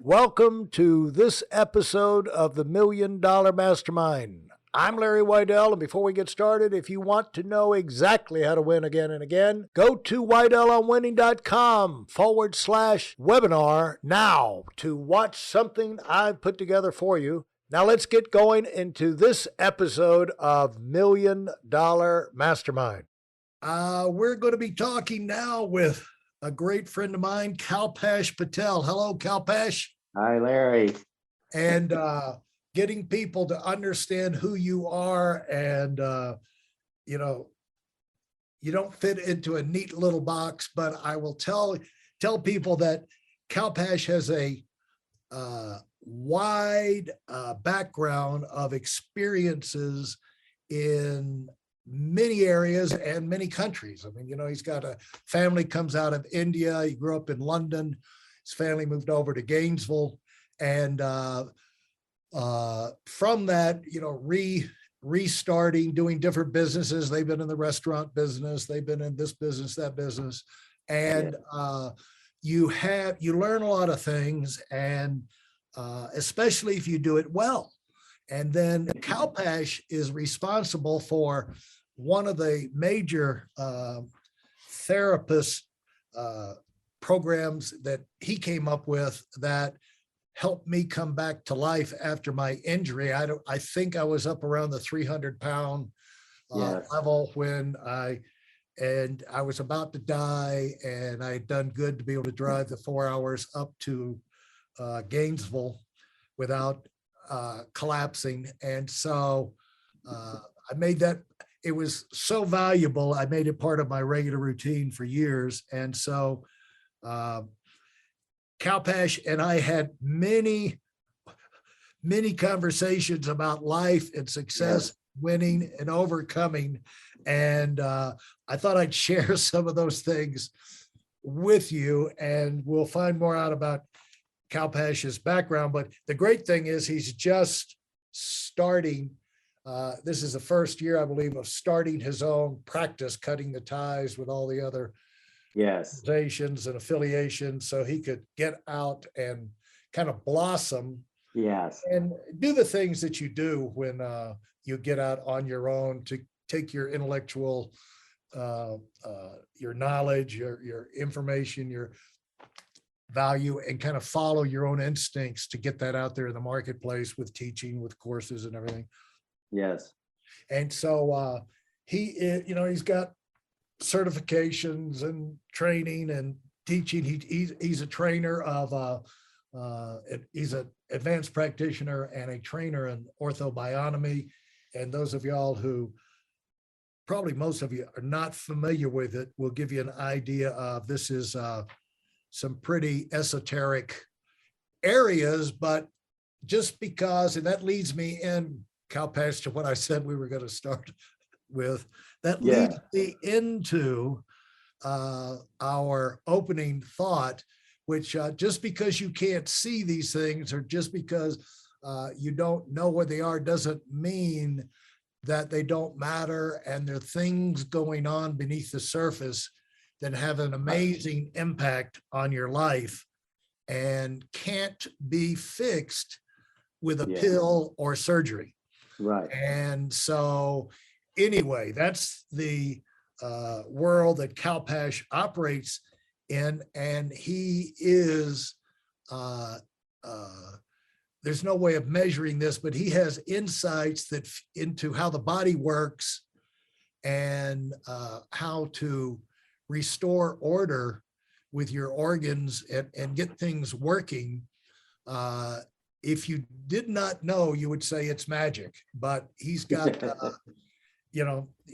Welcome to this episode of the $1 Million Mastermind. I'm Larry Weidel, and before we get started, if you want to know exactly how to win again and again, go to weidelonwinning.com/webinar now to watch something I've put together for you. Now let's get going into this episode of $1 Million Mastermind. We're going to be talking now with a great friend of mine, Kalpesh Patel. Hello, Kalpesh. Hi, Larry. And getting people to understand who you are, and you don't fit into a neat little box, but I will tell people that Kalpesh has a wide background of experiences in many areas and many countries. I mean, he's got a family comes out of India. He grew up in London. His family moved over to Gainesville. And from that, restarting, doing different businesses. They've been in the restaurant business. They've been in this business, that business. And you learn a lot of things, and especially if you do it well. And then Kalpesh is responsible for one of the major therapist programs that he came up with that helped me come back to life after my injury. I think I was up around the 300-pound level when I was about to die, and I had done good to be able to drive the 4 hours up to Gainesville without collapsing. And so I made that, it was so valuable. I made it part of my regular routine for years. And so Kalpesh and I had many conversations about life and success, winning and overcoming. And I thought I'd share some of those things with you, and we'll find more out about Kalpesh's background. But the great thing is he's just starting. This is the first year, I believe, of starting his own practice, cutting the ties with all the other organizations and affiliations, so he could get out and kind of blossom and do the things that you do when you get out on your own, to take your intellectual, your knowledge, your information, your value, and kind of follow your own instincts to get that out there in the marketplace with teaching, with courses and everything. Yes. And so he's got certifications and training and teaching. He's a trainer of he's an advanced practitioner and a trainer in Ortho-Bionomy. And those of y'all who, probably most of you, are not familiar with it, will give you an idea of this is some pretty esoteric areas. But just because, and that leads me in, Kalpesh, to what I said we were going to start with, that leads me into our opening thought, which just because you can't see these things, or just because you don't know where they are, doesn't mean that they don't matter. And there are things going on beneath the surface that have an amazing impact on your life and can't be fixed with a pill or surgery. Right. And so anyway, that's the world that Kalpesh operates in. And he is, there's no way of measuring this, but he has insights into how the body works and how to restore order with your organs and get things working. If you did not know, you would say it's magic, but he's got,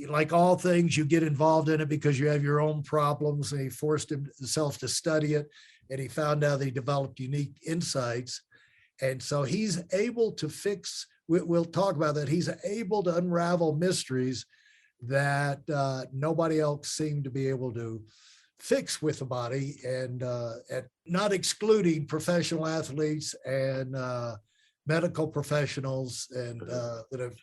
like all things, you get involved in it because you have your own problems, and he forced himself to study it, and he found out that he developed unique insights. And so he's able to fix, we'll talk about that, he's able to unravel mysteries that nobody else seemed to be able to fix with the body, and not excluding professional athletes and medical professionals, and that have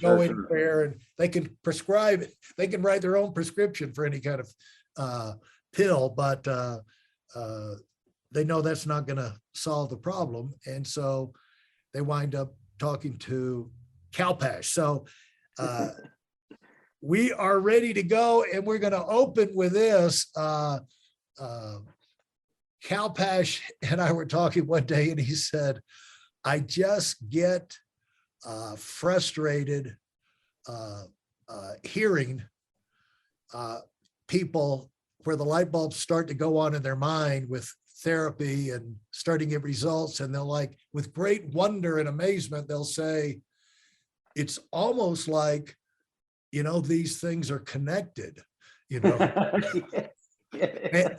go in there and they can prescribe it. They can write their own prescription for any kind of pill, but they know that's not going to solve the problem. And so they wind up talking to Kalpesh. So we are ready to go, and we're going to open with this. Kalpesh and I were talking one day, and he said, I just get frustrated hearing people where the light bulbs start to go on in their mind with therapy and starting to get results. And they'll, like, with great wonder and amazement, they'll say, it's almost like, you know, these things are connected, you know. And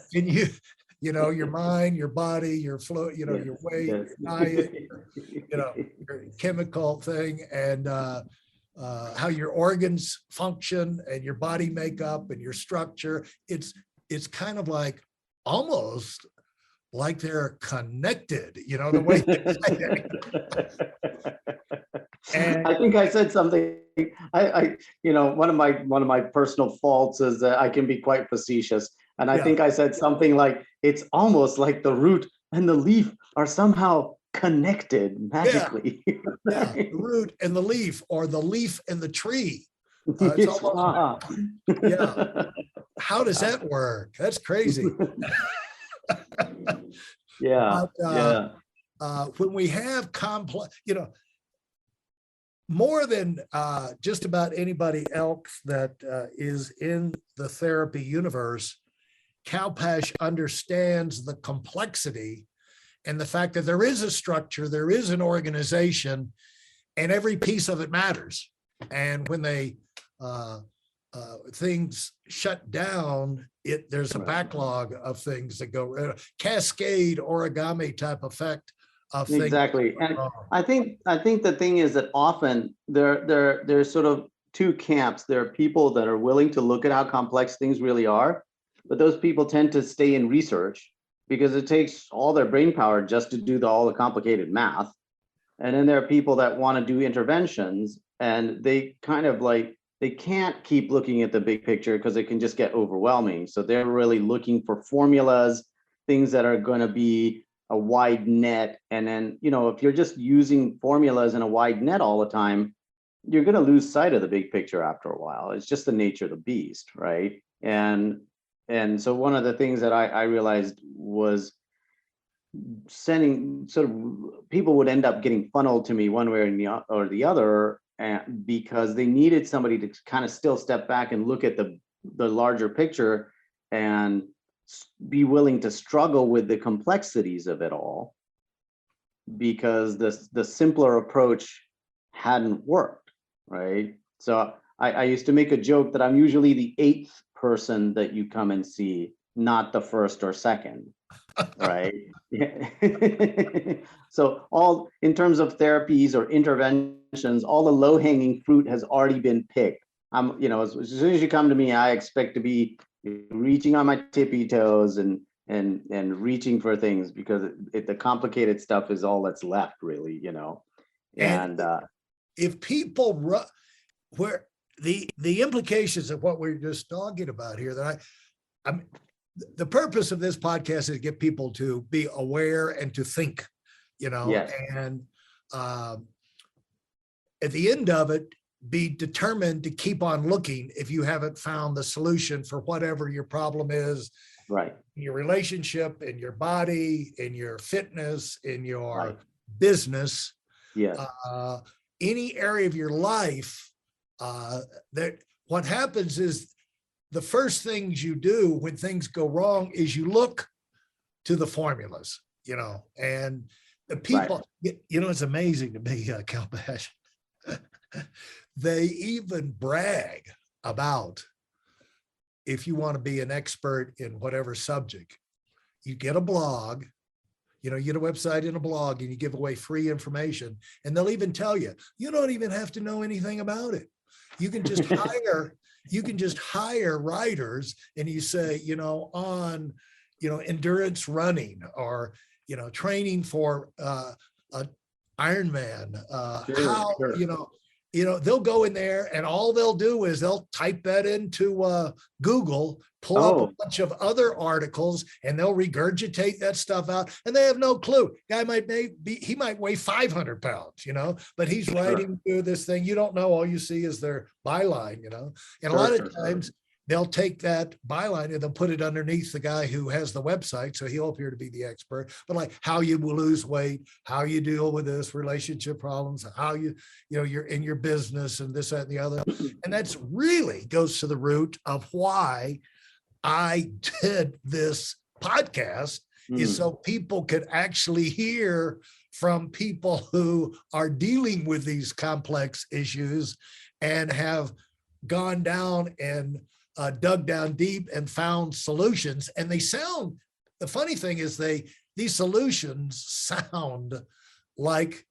you know, your mind, your body, your flow, you know, your weight, your diet, you know, your chemical thing, and how your organs function and your body makeup and your structure. It's kind of like, almost like they're connected, you know, the way they say it. And I think I said something. You know, one of my personal faults is that I can be quite facetious, and I yeah, think I said something like, "It's almost like the root and the leaf are somehow connected magically." yeah, the root and the leaf, or the leaf and the tree. It's almost, yeah. How does that work? That's crazy. Yeah, But yeah, when we have complex, you know, more than just about anybody else that is in the therapy universe, Kalpesh understands the complexity and the fact that there is a structure, there is an organization, and every piece of it matters. And when they things shut down, there's a backlog of things that go, cascade origami type effect of things. exactly. And I think the thing is that often there's sort of two camps. There are people that are willing to look at how complex things really are, but those people tend to stay in research because it takes all their brain power just to do all the complicated math. And then there are people that want to do interventions, and they kind of like, they can't keep looking at the big picture because it can just get overwhelming. So they're really looking for formulas, things that are going to be a wide net. And then, you know, if you're just using formulas in a wide net all the time, you're going to lose sight of the big picture after a while. It's just the nature of the beast, right? And so one of the things that I realized was sending sort of, people would end up getting funneled to me one way or the other, because they needed somebody to kind of still step back and look at the larger picture and be willing to struggle with the complexities of it all, because the simpler approach hadn't worked, right? So I used to make a joke that I'm usually the 8th person that you come and see, not the first or second, right? So all, in terms of therapies or interventions, all the low-hanging fruit has already been picked. You know, as soon as you come to me, I expect to be reaching on my tippy toes and reaching for things, because the complicated stuff is all that's left, really, you know. And if people where the implications of what we're just talking about here, that I'm the purpose of this podcast is to get people to be aware and to think, you know. yes. And at the end of it, be determined to keep on looking if you haven't found the solution for whatever your problem is, Right. in your relationship, in your body, in your fitness, in your Right. business, Yes. any area of your life. That what happens is, the first things you do when things go wrong is you look to the formulas, you know, and the people, right. You know, it's amazing to me, Kalpesh, they even brag about, if you want to be an expert in whatever subject, you get a blog, you know, you get a website and a blog, and you give away free information, and they'll even tell you, you don't even have to know anything about it. You can just hire writers, and you say, you know, on, you know, endurance running, or, you know, training for Ironman, Sure, how, sure. you know, they'll go in there and all they'll do is they'll type that into Google, pull up a bunch of other articles, and they'll regurgitate that stuff out, and they have no clue. Guy he might weigh 500 pounds, but he's writing through this thing. You don't know. All you see is their byline, and a lot of times they'll take that byline and they'll put it underneath the guy who has the website. So he'll appear to be the expert, but like how you will lose weight, how you deal with this, relationship problems, how you're in your business and this, that, and the other. And that's really goes to the root of why I did this podcast is so people could actually hear from people who are dealing with these complex issues and have gone down and dug down deep and found solutions. And the funny thing is these solutions sound like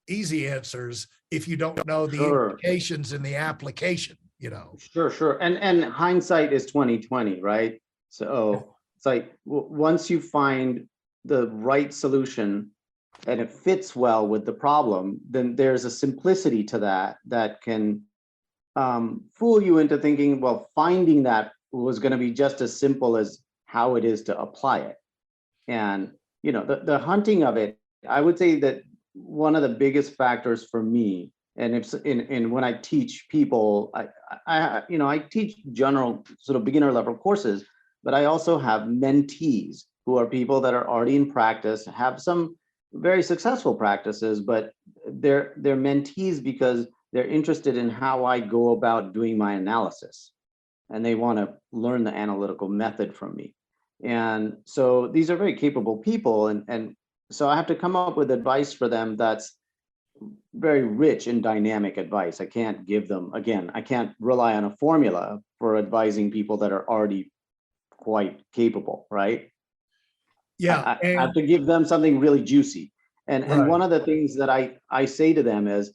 easy answers if you don't know the implications in the application, Sure. And hindsight is 2020, right? So it's like once you find the right solution and it fits well with the problem, then there's a simplicity to that can fool you into thinking, well, finding that was going to be just as simple as how it is to apply it. And, the hunting of it, I would say that one of the biggest factors for me, and if when I teach people, I teach general sort of beginner level courses, but I also have mentees who are people that are already in practice, have some very successful practices, but they're mentees because they're interested in how I go about doing my analysis, and they want to learn the analytical method from me. And so these are very capable people, and so I have to come up with advice for them that's very rich in dynamic advice. I can't give them, again, I can't rely on a formula for advising people that are already quite capable, right? Yeah. I have to give them something really juicy. And one of the things that I say to them is,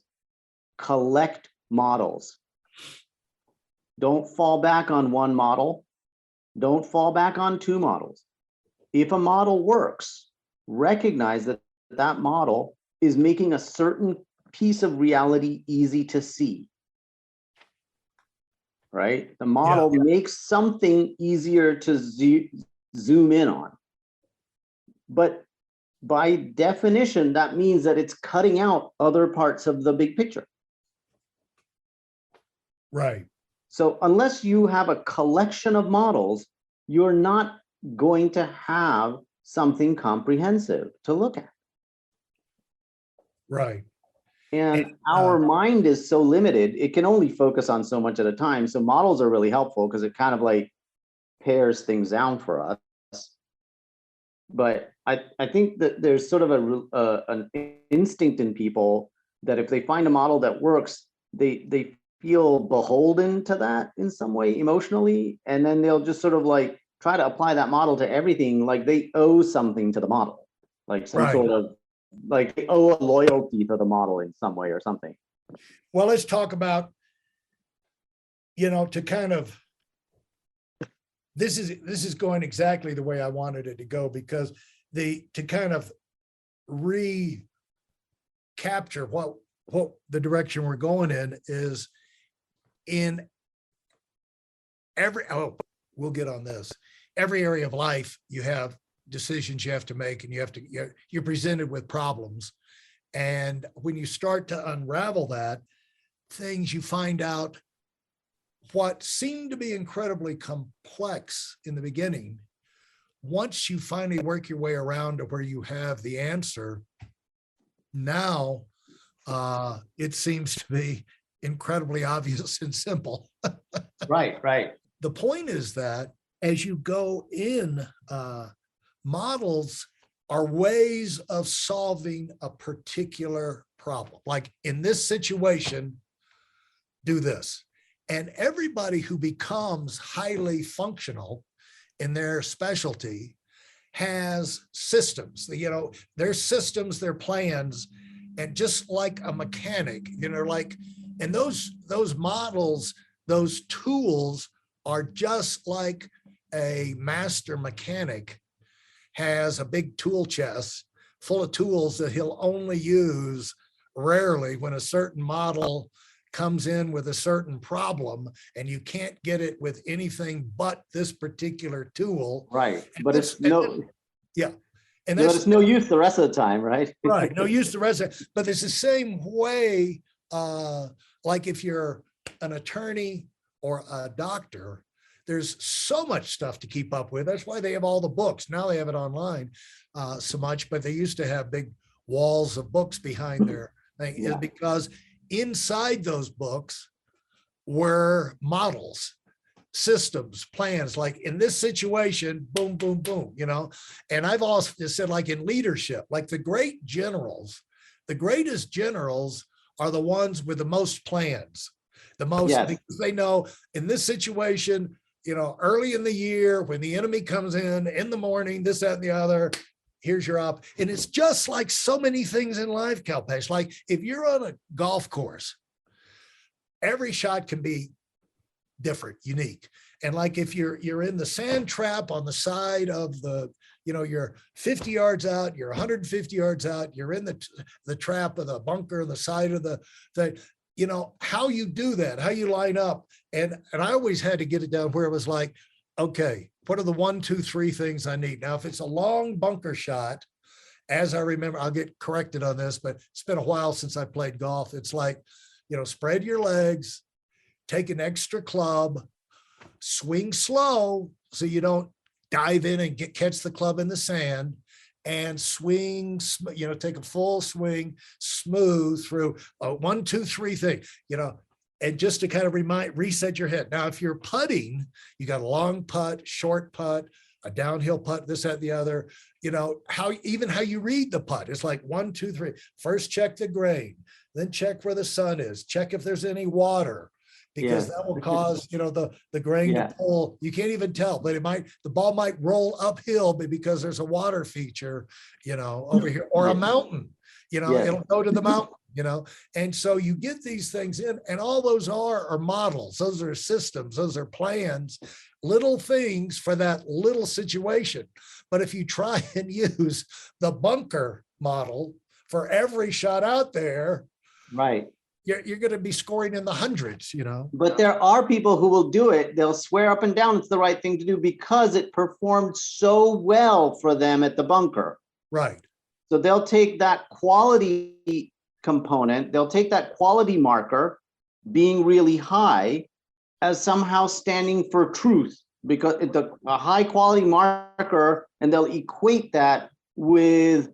collect models. Don't fall back on one model. Don't fall back on two models. If a model works, recognize that that model is making a certain piece of reality easy to see. Right? The model makes something easier to zoom in on. But by definition, that means that it's cutting out other parts of the big picture. Right. So unless you have a collection of models, you're not going to have something comprehensive to look at. Right. And our mind is so limited, it can only focus on so much at a time. So models are really helpful because it kind of like pares things down for us. But I think that there's sort of an instinct in people that if they find a model that works, they feel beholden to that in some way emotionally, and then they'll just sort of like try to apply that model to everything, like they owe something to the model, like some sort of like they owe a loyalty to the model in some way or something. Well, let's talk about, to kind of, this is going exactly the way I wanted it to go, because to kind of recapture what the direction we're going in is in we'll get on this. Every area of life, you have decisions you have to make, and you're presented with problems. And when you start to unravel that, things you find out what seemed to be incredibly complex in the beginning, once you finally work your way around to where you have the answer, now it seems to be incredibly obvious and simple. Right. The point is that as you go in, models are ways of solving a particular problem. Like in this situation, do this. And everybody who becomes highly functional in their specialty has systems, their systems, their plans, and just like a mechanic, and those models, those tools are just like a master mechanic has a big tool chest full of tools that he'll only use rarely when a certain model comes in with a certain problem and you can't get it with anything but this particular tool. Right. And But that's, it's no, yeah. And but that's it's no use the rest of the time, right? right. No use the rest of it. But it's the same way, like if you're an attorney or a doctor, there's so much stuff to keep up with. That's why they have all the books. Now they have it online so much, but they used to have big walls of books behind their thing, is because inside those books were models, systems, plans, like in this situation, boom, boom, boom, you know. And I've also said, like in leadership, like the great generals, the greatest generals are the ones with the most plans, the most, because they know in this situation, you know, early in the year, when the enemy comes in the morning, this, that, and the other, here's your op. And it's just like so many things in life, Kalpesh. Like if you're on a golf course, every shot can be different, unique. And like if you're in the sand trap on the side of the, you know, you're 50 yards out, you're 150 yards out, you're in the trap of the bunker on the side of the thing, you know, how you do that, how you line up. And I always had to get it down where it was like, okay, what are the 1, 2, 3 things I need? Now, if it's a long bunker shot, as I remember, I'll get corrected on this, but it's been a while since I played golf. It's like, you know, spread your legs, take an extra club, swing slow so you don't dive in and catch the club in the sand, and swing, you know, take a full swing, smooth through a 1, 2, 3 thing, you know, and just to kind of reset your head. Now, if you're putting, you got a long putt, short putt, a downhill putt, this, that, the other, you know, how you read the putt. It's like 1, 2, 3. First, check the grain, then check where the sun is, check if there's any water, because that will cause, you know, the grain to pull. You can't even tell, but the ball might roll uphill because there's a water feature, you know, over here, or a mountain, you know, it'll go to the mountain, you know. And so you get these things in, and all those are models. Those are systems, those are plans, little things for that little situation. But if you try and use the bunker model for every shot out there, right, you're going to be scoring in the hundreds, you know. But there are people who will do it. They'll swear up and down it's the right thing to do because it performed so well for them at the bunker. Right. So they'll take that quality component, they'll take that quality marker being really high as somehow standing for truth, because it's a high quality marker, and they'll equate that with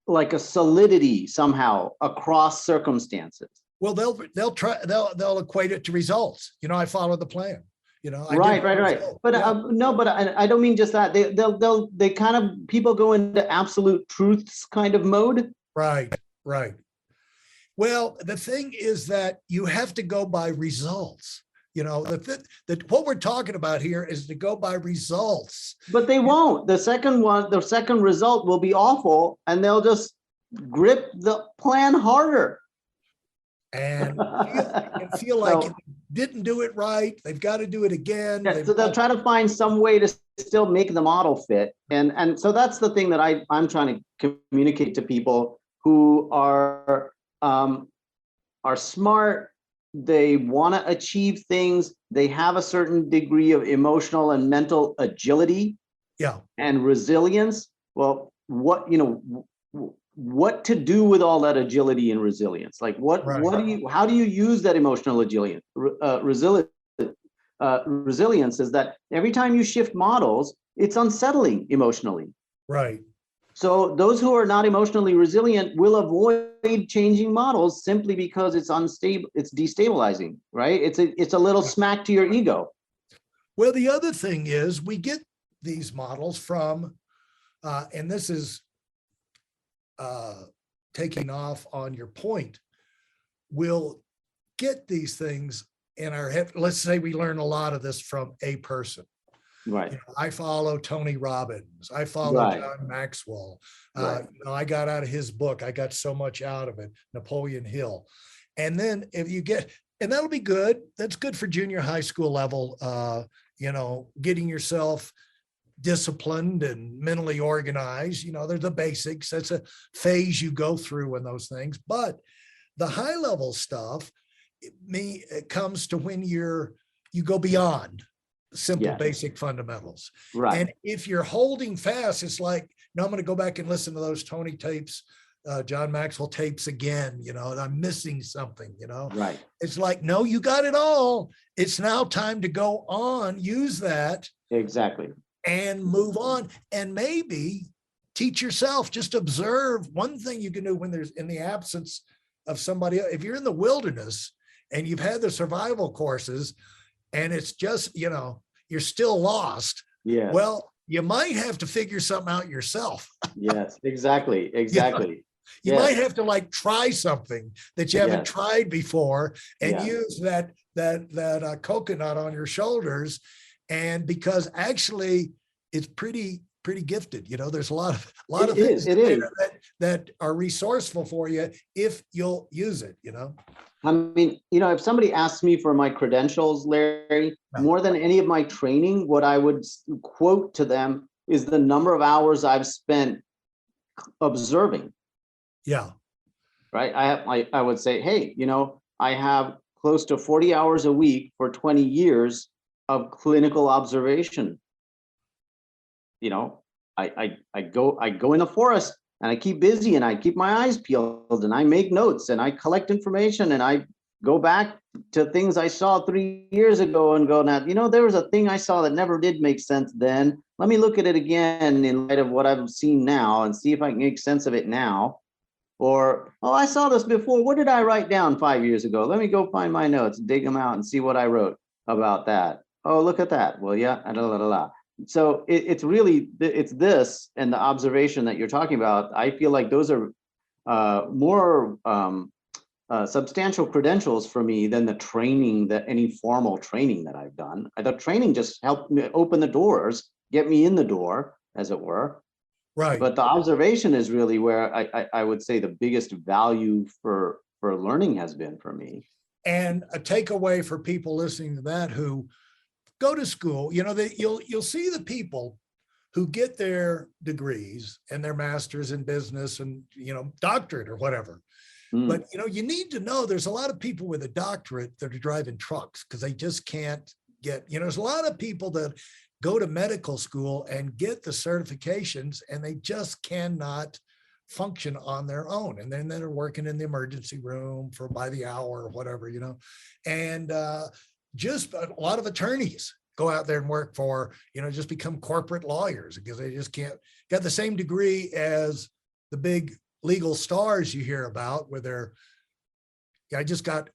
like a solidity somehow across circumstances. Well, they'll equate it to results. You know, I follow the plan. You know, right. But no, but I don't mean just that. They kind of, people go into absolute truths kind of mode. Right. Well, the thing is that you have to go by results. You know, what we're talking about here is to go by results. But they won't. The second result will be awful, and they'll just grip the plan harder. And feel like it didn't do it right. They've got to do it again. Yeah, so they'll try to find some way to still make the model fit. And so that's the thing that I'm trying to communicate to people who are smart. They want to achieve things. They have a certain degree of emotional and mental agility, and resilience. Well, what to do with all that agility and resilience? Like how do you use that emotional agility? Resilience is that every time you shift models, it's unsettling emotionally. Right. So those who are not emotionally resilient will avoid changing models simply because it's unstable, it's destabilizing, right? It's a little smack to your ego. Well, the other thing is we get these models from, and this is taking off on your point, we'll get these things in our head. Let's say we learn a lot of this from a person. Right. You know, I follow Tony Robbins. I follow John Maxwell. You know, I got out of his book. I got so much out of it. Napoleon Hill. And then if you get, and that'll be good. That's good for junior high school level. You know, getting yourself disciplined and mentally organized. You know, they're the basics. That's a phase you go through in those things. But The high level stuff, it comes to when you go beyond simple Yes. basic fundamentals. Right. And if you're holding fast, it's like, no, I'm going to go back and listen to those Tony tapes, John Maxwell tapes again, and I'm missing something, Right. It's like, no, you got it all. It's now time to go on, use that. Exactly. And move on. And maybe teach yourself, just observe. One thing you can do when there's in the absence of somebody, if you're in the wilderness and you've had the survival courses and it's just, you're still lost. Yeah. Well, you might have to figure something out yourself. Yes, exactly. Exactly. You might have to try something that you haven't tried before and use that coconut on your shoulders. And because actually it's pretty gifted, there's a lot of things that are resourceful for you if you'll use it, I mean, if somebody asks me for my credentials, Larry, more than any of my training, what I would quote to them is the number of hours I've spent observing. Yeah. Right. I would say, hey, I have close to 40 hours a week for 20 years of clinical observation. I go in the forest and I keep busy and I keep my eyes peeled and I make notes and I collect information and I go back to things I saw 3 years ago and go, now, there was a thing I saw that never did make sense then. Let me look at it again in light of what I've seen now and see if I can make sense of it now. Or, oh, I saw this before. What did I write down 5 years ago? Let me go find my notes, dig them out and see what I wrote about that. Oh, look at that. Well, yeah, So it's really, it's this and the observation that you're talking about. I feel like those are more substantial credentials for me than the training, any formal training that I've done. The training just helped me open the doors, get me in the door, as it were. Right. But the observation is really where I would say the biggest value for learning has been for me. And a takeaway for people listening to that who go to school, you'll see the people who get their degrees and their masters in business and, doctorate or whatever. But, you need to know there's a lot of people with a doctorate that are driving trucks because they just can't get, there's a lot of people that go to medical school and get the certifications and they just cannot function on their own. And then they're working in the emergency room by the hour or whatever, and just a lot of attorneys go out there and work for, just become corporate lawyers because they just can't got the same degree as the big legal stars you hear about where I just got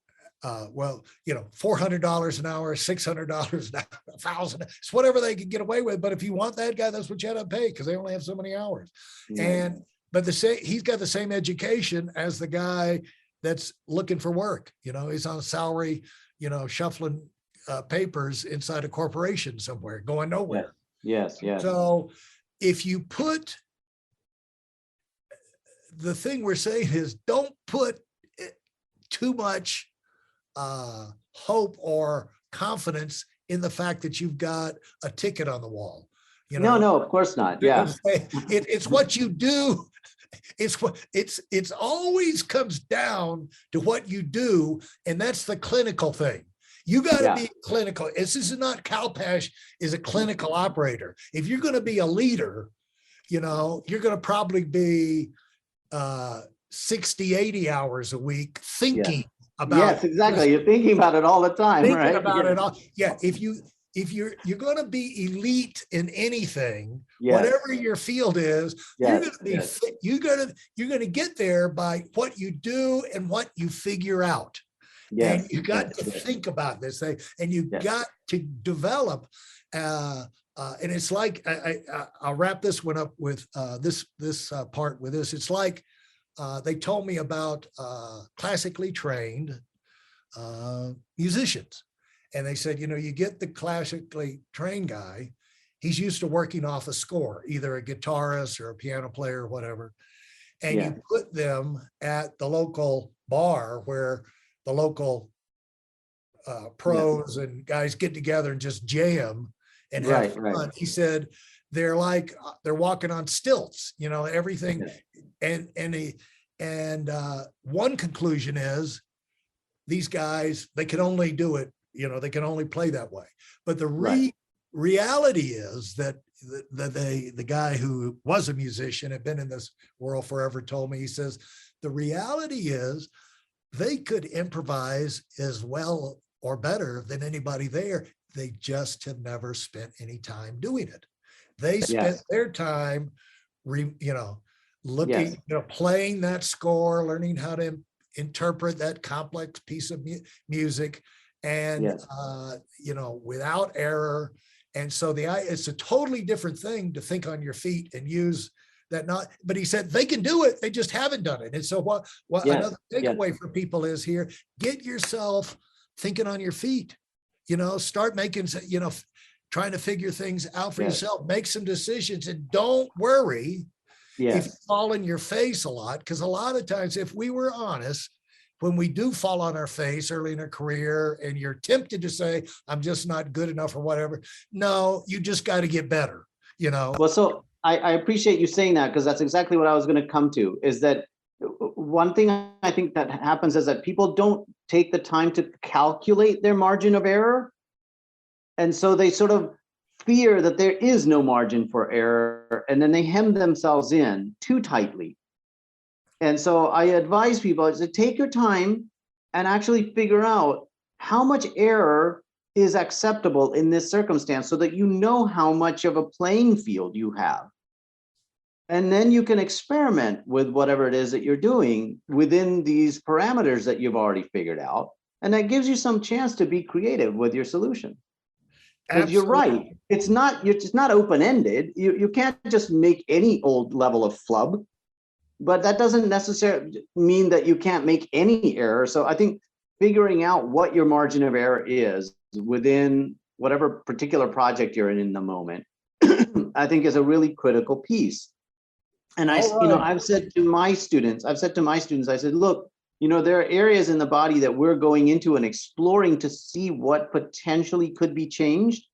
$400 an hour, $600 an hour, $1,000. It's whatever they can get away with. But if you want that guy, that's what you had to pay because they only have so many hours. But he's got the same education as the guy that's looking for work. He's on a salary, shuffling papers inside a corporation somewhere, going nowhere. Yes. So if you put, the thing we're saying is don't put too much hope or confidence in the fact that you've got a ticket on the wall. No, of course not. Yeah. It's what you do. It's always comes down to what you do. And that's the clinical thing. You got to be clinical. This is not Kalpesh is a clinical operator. If you're going to be a leader, you're going to probably be 60, 80 hours a week thinking about. Yes, exactly. You're thinking about it all the time, right? About it all. Yeah. If you're going to be elite in anything, whatever your field is, you're going to be you're going to get there by what you do and what you figure out. Yes. And you got to think about this thing, and you got to develop. And it's like I'll wrap this one up with this part with this. It's like they told me about classically trained musicians, and they said, you get the classically trained guy. He's used to working off a score, either a guitarist or a piano player or whatever, and you put them at the local bar where the local pros and guys get together and just jam and have fun. Right. He said they're walking on stilts, everything. And And one conclusion is these guys, they can only do it, they can only play that way. But the reality is that the guy who was a musician, had been in this world forever, told me, he says, the reality is they could improvise as well or better than anybody there. They just have never spent any time doing it. They spent their time, looking, playing that score, learning how to interpret that complex piece of music, and without error. And so it's a totally different thing to think on your feet and use that. But he said they can do it, they just haven't done it. And so what another takeaway for people is here: get yourself thinking on your feet. Start making, trying to figure things out for yourself. Make some decisions, and don't worry if you fall in your face a lot, because a lot of times, if we were honest, when we do fall on our face early in a career and you're tempted to say, I'm just not good enough or whatever, no, you just got to get better, Well, so I appreciate you saying that, because that's exactly what I was going to come to, is that one thing I think that happens is that people don't take the time to calculate their margin of error. And so they sort of fear that there is no margin for error, and then they hem themselves in too tightly. And so I advise people to take your time and actually figure out how much error is acceptable in this circumstance, so that you know how much of a playing field you have. And then you can experiment with whatever it is that you're doing within these parameters that you've already figured out. And that gives you some chance to be creative with your solution. Because you're right, it's not open-ended. You can't just make any old level of flub, but that doesn't necessarily mean that you can't make any error. So I think figuring out what your margin of error is within whatever particular project you're in the moment, I think is a really critical piece. And I've said to my students, I said, look, there are areas in the body that we're going into and exploring to see what potentially could be changed.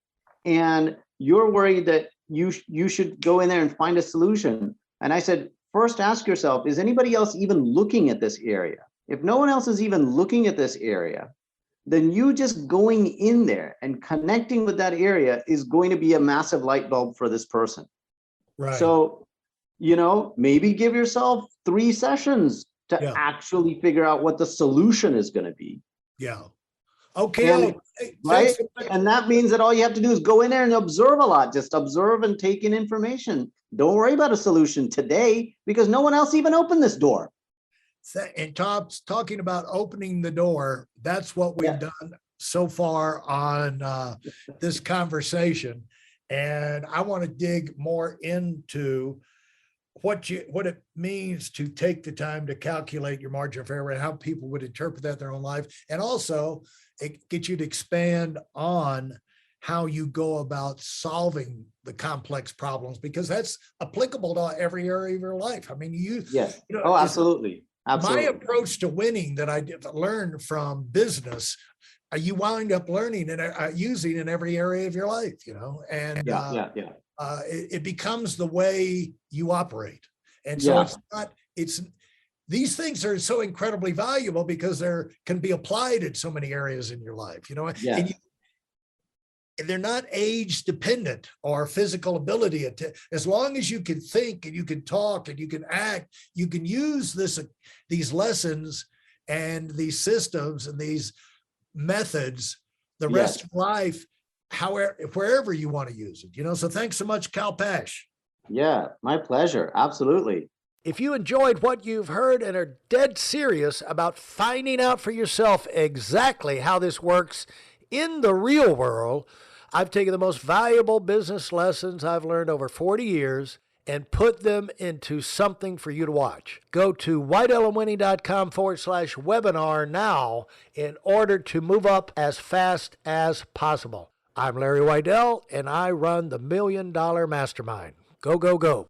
And you're worried that you should go in there and find a solution. And I said, first ask yourself, is anybody else even looking at this area? If no one else is even looking at this area, then you just going in there and connecting with that area is going to be a massive light bulb for this person. Right. So, maybe give yourself 3 sessions to actually figure out what the solution is going to be. Yeah. Okay. Right. And that means that all you have to do is go in there and observe a lot. Just observe and take in information. Don't worry about a solution today, because no one else even opened this door. And Tom's talking about opening the door. That's what we've done so far on this conversation. And I want to dig more into what it means to take the time to calculate your margin of error and how people would interpret that in their own life. And also get you to expand on how you go about solving the complex problems, because that's applicable to every area of your life. I mean, absolutely. My approach to winning that I learned from business, you wind up learning and using in every area of your life, and it becomes the way you operate. And so these things are so incredibly valuable because they can be applied in so many areas in your life, and they're not age dependent or physical ability. As long as you can think and you can talk and you can act, you can use these lessons and these systems and these methods the rest of life, wherever you want to use it, so thanks so much, Kalpesh. Yeah, my pleasure. Absolutely. If you enjoyed what you've heard and are dead serious about finding out for yourself exactly how this works in the real world, I've taken the most valuable business lessons I've learned over 40 years and put them into something for you to watch. Go to whiteelementary.com/webinar now in order to move up as fast as possible. I'm Larry Weidel, and I run the $1 Million Mastermind. Go, go, go.